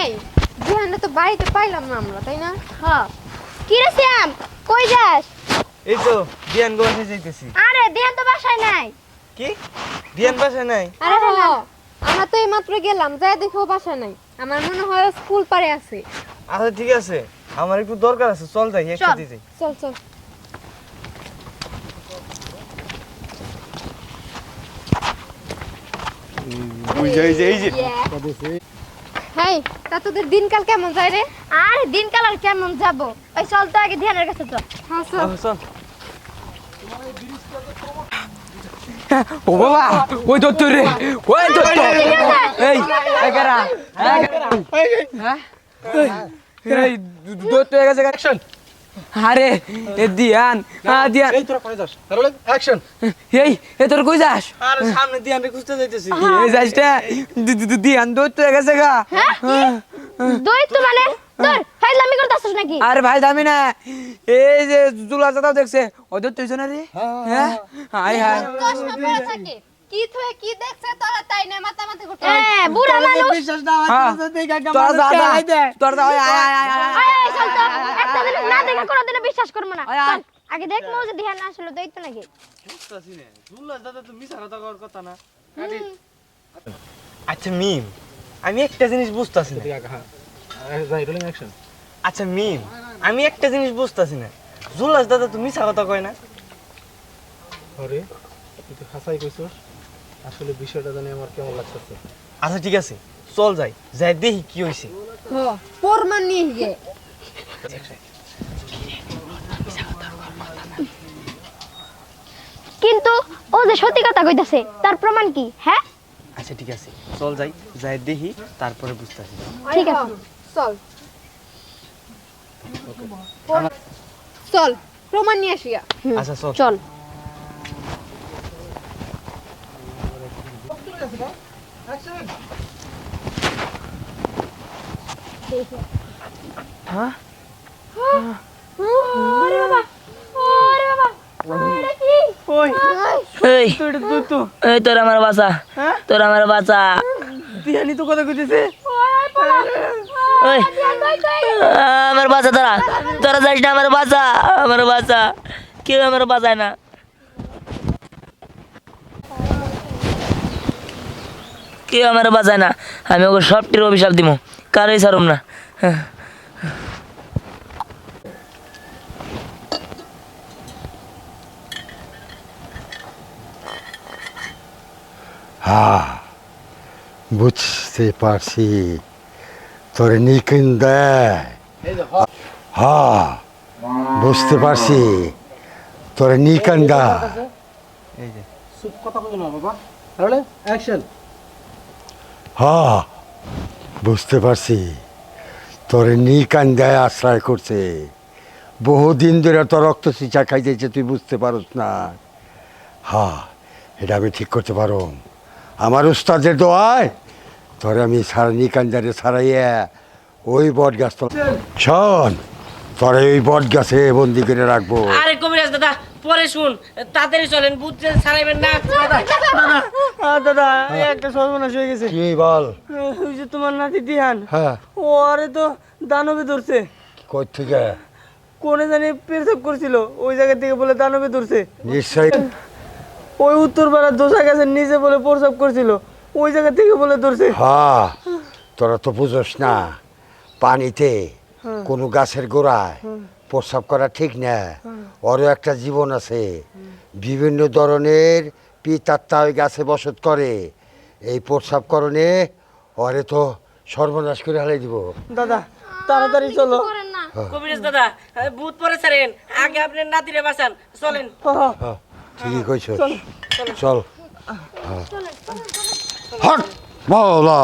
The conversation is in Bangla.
এই দিহানটা তো বাড়িতে পাইলাম না আমরা, তাই না? হ্যাঁ। কি রে শ্যাম, কই যাস? এই তো দিয়ান গোয়াতে যাইতেছি। আরে দিহান তো বাসায় নাই। কি দিয়ান বাসায় নাই? আরে আমরা তো এইমাত্র গেলাম, যাই দেখো বাসা নাই। আমার মনে হয় স্কুল পারে আছে। আচ্ছা ঠিক আছে, আমার একটু দরকার আছে, চল যাই একসাথে যাই। চল চল। হেই, তা তোদের দিনকাল কেমন যায় রে? আরে দিনকাল আর কেমন যাব, ওই চল তো আগে ধ্যানের কাছে চল। হ্যাঁ চল। চল। ও বাবা, ওই দত্ত রে, ওই দত্ত। এই একারা, হ্যাঁ এই দত্ত এসে অ্যাকশন। আরে এ দিয়ান, হ্যাঁ দিয়ান। এই তোরা কোথায় যাস? তাহলে অ্যাকশন। এই এ তোর কই যাস? আরে সামনে দিয়ানরে খুঁজতে যাইতেছি। এই যাসটা দিয়ান দত্ত এসে গা। দইত তো মানে তোর ফাইলামি করতাছস নাকি? আরে ভাই দামি না, এই যে জুলা জাতাও দেখছে ও দত্ত হইছ না রে। হ্যাঁ হাই হাই চশমা পরে থাকে। কি থুয়ে কি দেখছে তোরা তাই না মাতামাতি করতে? বুড়া মানুষ। বিশ্বাস না হয় হ্যাঁ তোরা দেখে একটা তোরা মানুষ যা খেলাই দে। তোরা যা আয় আয় আয় আয় আয় চল তো, একটা জিনিস না দেখে কোনোদিনও বিশ্বাস করব না। আয়, আয়। চল, আগে দেখ মো যে ধ্যান আসলে দইত নাকি। বুঝতাছি না, জুল্লাস দাদা তো মিছা কথা কওয়ার কথা না। আচ্ছা মিম, আমি একটা জিনিস বুঝতাছি না। হ্যাঁ যাই রোলিং অ্যাকশন। আচ্ছা মিম, আমি একটা জিনিস বুঝতাছি না, জুল্লাস দাদা তো মিছা কথা কয় না। আরে তুই তো হাসাই কইছস, আসলে বিষয়টা জানি আমার কেমন লাগতেছে। আচ্ছা ঠিক আছে, চল যাই, যাই দেখি কি হইছে। হ্যাঁ, প্রমাণ নিয়ে গে। কিন্তু ও যে সত্যি কথা কইতাছে, তার প্রমাণ কি? হ্যাঁ আচ্ছা ঠিক আছে, চল যাই, যাই দেখি তারপরে বুঝতাছি। ঠিক আছে। চল চল, প্রমাণ নিয়ে আসিয়া। আচ্ছা চল। চল। হ্যাঁ ওরে বাবা, ওরে বাবা, ওরে কি? ওই এই তোর দত্ত এই তোর আমার বাঁচা, হ্যাঁ তোর আমার বাঁচা। দিয়ানি তো কথা কইতেছে। ওই আমার বাঁচা, তোরা তোরা যাইস না, আমার বাঁচা, আমার বাঁচা, কেউ আমার বাঁচায় না। কেউ আমার বাঁচায় না, আমি ওকে সবটির অভিশাপ দিব, কারোই ছাড়ুম না। হ্যাঁ বুঝতে পারছি তোরে নিকিন দেয়। হ্যাঁ বুঝতে পারছি তোরে নিকান দেয়। এই যে চুপ কথা কইছ না বাবা। Rolling action. হ্যাঁ বুঝতে পারছি তোরে নিকান দেয় আশ্রয় করছে। বহুদিন ধরে তোর রক্ত চিচা খাইতেছে, তুই বুঝতে পারস না। হ্যাঁ এটা আমি ঠিক করতে পারো। আমার উস্তাদের দোয়ায় তোরে আমি সারা নিকান্দারে ছাড়াইয়া ওই বট গাছ তো শোন, তোরে ওই বট গাছে বন্দি করে রাখবো। আরে কবিরাজ দাদা, পরে শুন, তাড়াতাড়ি চলেন, বুঝতে ছাড়াইবেন না। দাদা একটা সর্বনাশ হয়ে গেছে। কি বল? ওই যে তোমার নাতি দিহান, হ্যাঁ ও আরে তো দানবে ধরছে। কই থেকে? কোনে জানি পেরসাব করছিল, ওই জায়গা থেকে বলে দানবে ধরছে। নিশ্চয়ই ওই উত্তর পাড়ার দোসা গাছের নিচে বলে প্রসাব করছিল, ওই জায়গা থেকে বলে ধরছে। হ্যাঁ তোরা তো বুঝোস না, পানিতে কোনো গাছের গোড়ায় প্রস্রাব করা ঠিক না। ওরও একটা জীবন আছে, বিভিন্ন ধরনের পিতাত্মা ওই গাছে বসত করে। এই প্রস্রাব করণে ওরে তো সর্বনাশ করে হালাই দিব। দাদা তাড়াতাড়ি চলো। কবিরাজ দাদা, ভূত পরে ছাড়েন, আগে আপনার নাতিরে বাঁচান, চলেন। হ্যাঁ ঠিকই কইছ, চল। হট মাওলা।